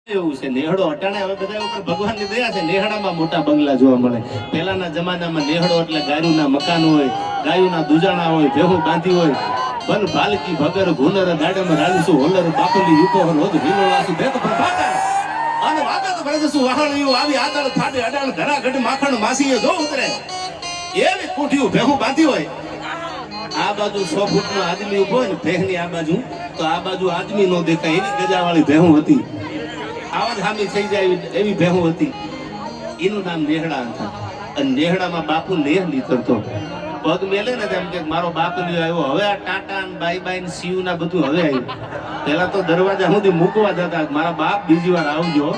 એવું છે નેહડો અટાણે હવે બધા ઉપર ભગવાનની દયા છે. નેહડામાં મોટા બંગલા જોવા મળે. પહેલાના જમાનામાં નેહડો એટલે ગાયુના મકાન હોય, ગાયુના દુજાણા હોય, ભેહું બાંધી હોય, બન ભાલકી ભગર ગુનર ગાડમ રાણીસુ હોલર બાપલી યુકો રોજ વિલોલાસુ ભેગ પ્રભાકર અને વાગત ભરજસુ વાહણિયું આવી આદળ ફાડે અડાળ ઘરા ગઢ માખણ માસીએ જો ઉતરે એવી કુઠિયું ભેહું બાંધી હોય. આ બાજુ 100 ફૂટનો આદમી ઉભો હોય ને ભેહની આ બાજુ, તો આ બાજુ આદમી નો દેખાય એવી ગજાવાળી ભેહું હતી. આવાજ હામી થઈ જાય એવી ભેહું હતી. એનું નામ નેહડા હતા. અને નેહડામાં બાપુ નેહ નીકળતો, પગ મેલે ને તેમ કે મારો બાપ લ્યો આવ્યો. હવે આ ટાટા ને બાઈ બાઈ ને સીયુ ના બધું હવે આવ્યું. પેલા તો દરવાજા સુધી મૂકવા જતા મારા બાપ બીજી વાર આવજો.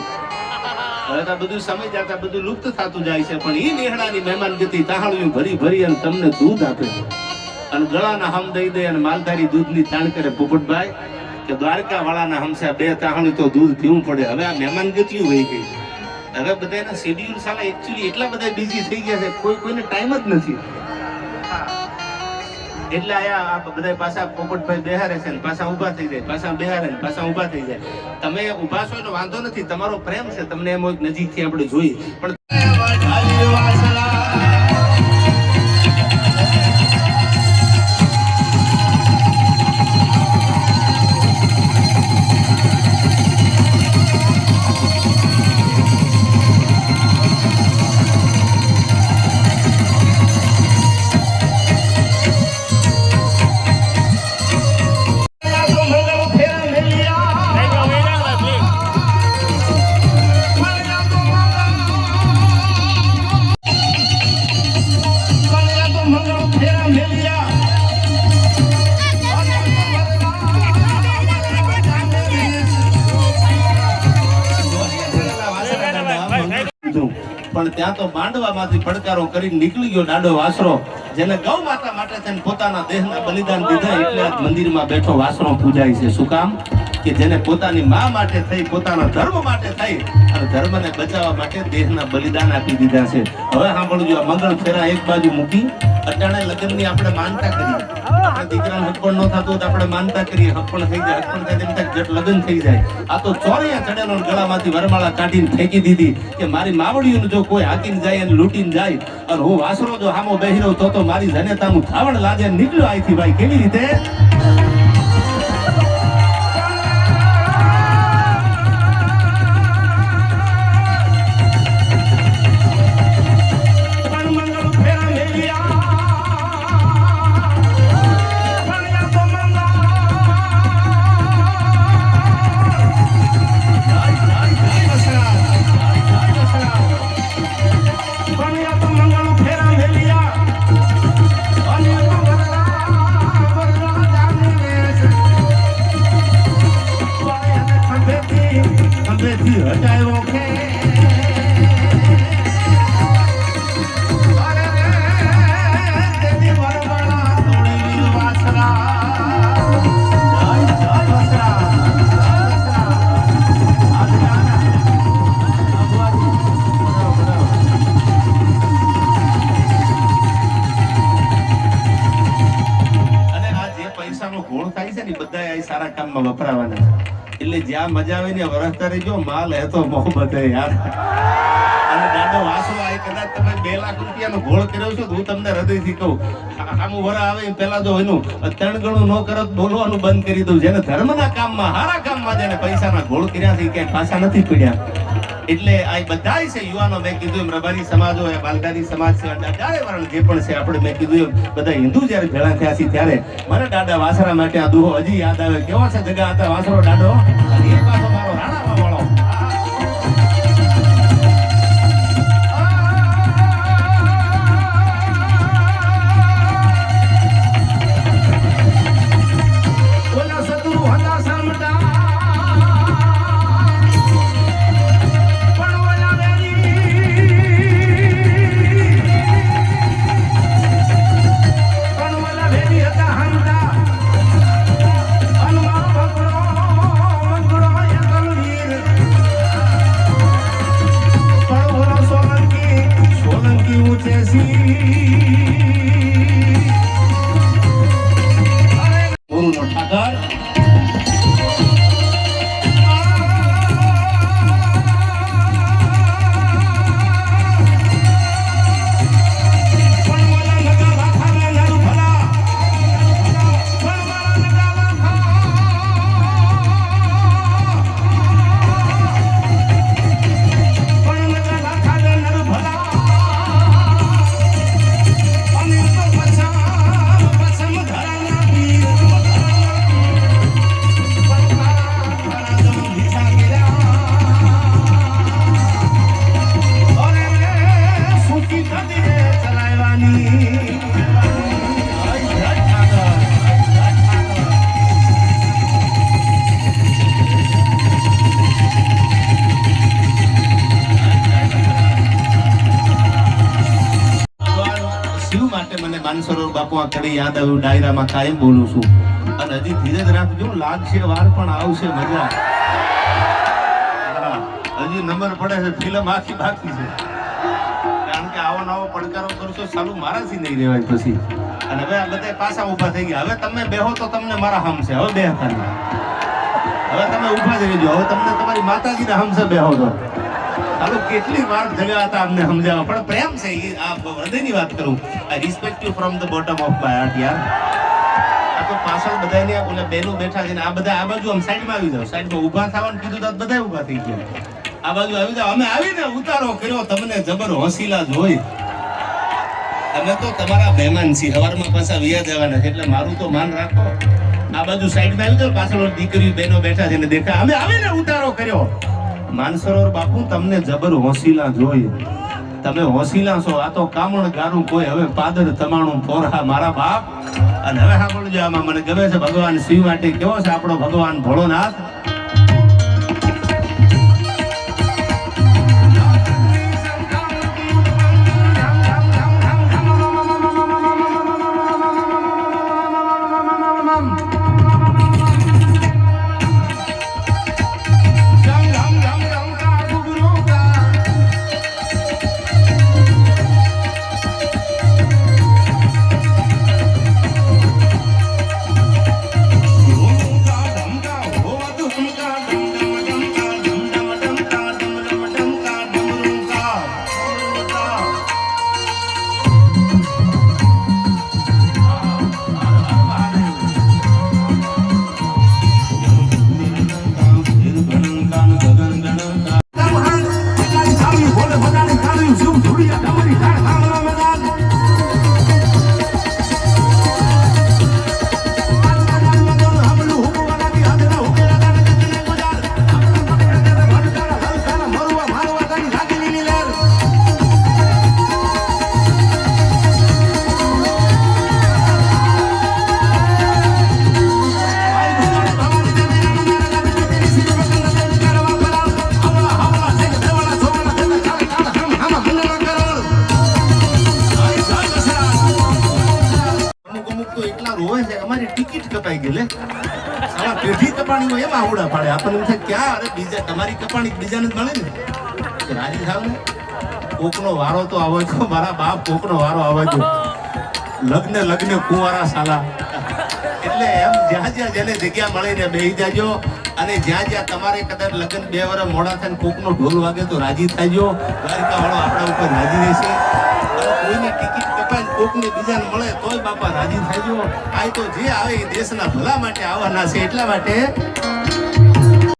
હવે તો બધું સમય જતા બધું લુપ્ત થતું જાય છે. પણ એ નેહડાની મહેમાનગતિ તાહળિયું ભરી ભરી અને તમને દૂધ આપે અને ગળાના હમ દઈ દે અને માલધારી દૂધની તાણ કરે. પોપટભાઈ કે દ્વારકા વાળાના હમસા 2 તાહણી તો દૂધ પીવું પડે. હવે આ મહેમાન ગતિયું વહી ગઈ. હવે બધાના શેડ્યુલ સાલા એકચ્યુઅલી એટલા બધા બિઝી થઈ ગયા છે, કોઈને ટાઈમ જ નથી. એટલે આ બધા પાછા પોપટભાઈ બેહારે છે ને પાછા ઊભા થઈ જાય, પાછા બેહારે ને પાછા ઊભા થઈ જાય. તમે ઊભા છો એટલે વાંધો નથી, તમારો પ્રેમ છે, તમને એમ નજીકથી આપણે જોઈએ. પણ પણ ત્યાં તો માંડવામાંથી પડકારો કરી નીકળી ગયો ડાડો વાસરો, જેને ગૌ માતા માટે થઈને પોતાના દેહના બલિદાન દીધા. એટલે આ મંદિરમાં બેઠો વાસરો પૂજાય છે. શું કામ? કે જેને પોતાની માં માટે થઈ, પોતાના ધર્મ માટે થઈ અને ધર્મને બચાવવા માટે દેહના બલિદાન આપી દીધા છે. હવે સાંભળજો, આ મંગળ ફેરા એક બાજુ મૂકી અટાણે લગ્નની આપણે માનતા કરીએ. આપણે દીકરાને હકપણ ન થતું તો આપણે માનતા કરીએ, હકપણ થઈ જાય, હકપણ થાય તેમ થાય જટ લગ્ન થઈ જાય. આ તો ચોરિયા ચડેલો ગળામાંથી વરમાળા કાઢીને ફેંકી દીધી કે મારી માવડીઓને જો કોઈ હાકીને જાય અને લૂંટીને જાય અને હું વાસરો જો હામો બેહી રહ્યો તો મારી જનેતાનું થાવણ લાજે નીકળ્યો અહીંથી. ભાઈ કેવી રીતે? સારા કામમાં વપરાવાના. એટલે જ્યાં મજા આવે ને વરસતા રહેજો. માલ હે તો મોહબ્બત હે યાર. અને દાદો વાસરો આ કદાચ તમે 2 લાખ રૂપિયાનો ઘોળ કર્યો છો તો હું તમને હૃદયથી કહું, આમું વર આવે પેલા જો એનું 3 ગણું ન કરત બોલવાનું બંધ કરી દઉં. જેને ધર્મના કામમાં, સારા કામમાં જેને પૈસાના ઘોળ કર્યા છે ક્યાંય પાછા નથી પડ્યા. એટલે આ બધા છે યુવાનો, મેં કીધું એમ રબારી સમાજ હોય, બાલદારી સમાજ છે, અઢારે વર્ણ જે પણ છે, આપણે મેં કીધું એમ બધા હિન્દુ જયારે ભેળા થયા છે ત્યારે મને દાદા વાસરા માટે આ દુહો હજી યાદ આવે. કેવો છે જગા હતા વાસરો દાદો, અને એ પાછો મારો રાણામાં વાળો. હનુમાન ભગવાન માનસરોવર બાપુ આ કડી યાદ આવ્યું, ડાયરામાં કાયમ બોલું છું. અને હજી ધીરજ રાખજો, લાગશે વાર પણ આવશે મજા. હા, હજી નંબર પડે છે, ફિલ્મ આખી બાકી છે. કારણ કે આવો નવો પડકારો કરશો ચાલુ મારાથી નહીં રહેવાય પછી. અને હવે આ બધા પાછા ઊભા થઈ ગયા. હવે તમે બેહો તો તમને મારા હમશે. હવે બે ખાલી હવે તમે ઊભા જ રહેજો. હવે તમને તમારી માતાજીના હમશે બેહો તો. હાલો કેટલી વાર જગ્યા હતા અમને સમજાવવા, પણ પ્રેમ છે એ આ હૃદયની વાત કરું. આઈ respect you from the bottom of my heart યાર. આ તો પાછળ બધાને ઓલા બેનો બેઠા છે ને આ બધા આ બાજુ આમ સાઈડમાં આવી જાવ. સાઈડમાં ઊભા થવાનું કીધું તો બધા ઊભા થઈ ગયા. આ બાજુ આવી જાવ. અમે આવીને ઉતારો કર્યો તમને જબર હોસીલા જોઈ. અમે તો તમારા મહેમાન છીએ, સવારમાં પાછા વિયા જવાના છે એટલે મારું તો માન રાખો. આ બાજુ સાઈડમાં આવી જાવ, પાછળ દીકરીઓ બેનો બેઠા છે ને દેખાય. અમે આવીને ઉતારો કર્યો. માનસરોવર બાપુ તમને જબર હોસીલા જોઈ. તમે હોસીલા છો. આ તો કામણ ગારું કોઈ હવે પાદર તમાણું પોરા મારા બાપ. અને હવે સાંભળજો, આમાં મને ગમે છે ભગવાન શિવ માટે કેવો છે આપણો ભગવાન ભોળોનાથ. અમારી ટિકિટ કપાઈ ગઈ લે. સાલા પેઢી કપાણી હોય એમાં આવડા પાડે. આપણને એમ થાય ક્યાં અરે બીજા તમારી કપાણી બીજાને જ મળે ને. રાજી થાવ ને. કોકનો વારો તો આવે તો મારા બાપ કોકનો વારો આવે તો લગ્ન કુંવારા સાલા. એટલે એમ જ્યાં જ્યાં જેને જગ્યા મળે ને બેસી જાજો. અને જ્યાં જ્યાં તમારે કદાચ લગ્ન 2 વર્ષ મોડા થાય કોકનો ઢોલ વાગે તો રાજી થાજો. દ્વારકા વાળો આપણા ઉપર રાજી રહેશે. કોઈની ટિકિટ કપાય કોકને બીજાને મળે તોય બાપા રાજી થાજો. આ તો જે આવે એ દેશના ભલા માટે આવવાના છે. એટલા માટે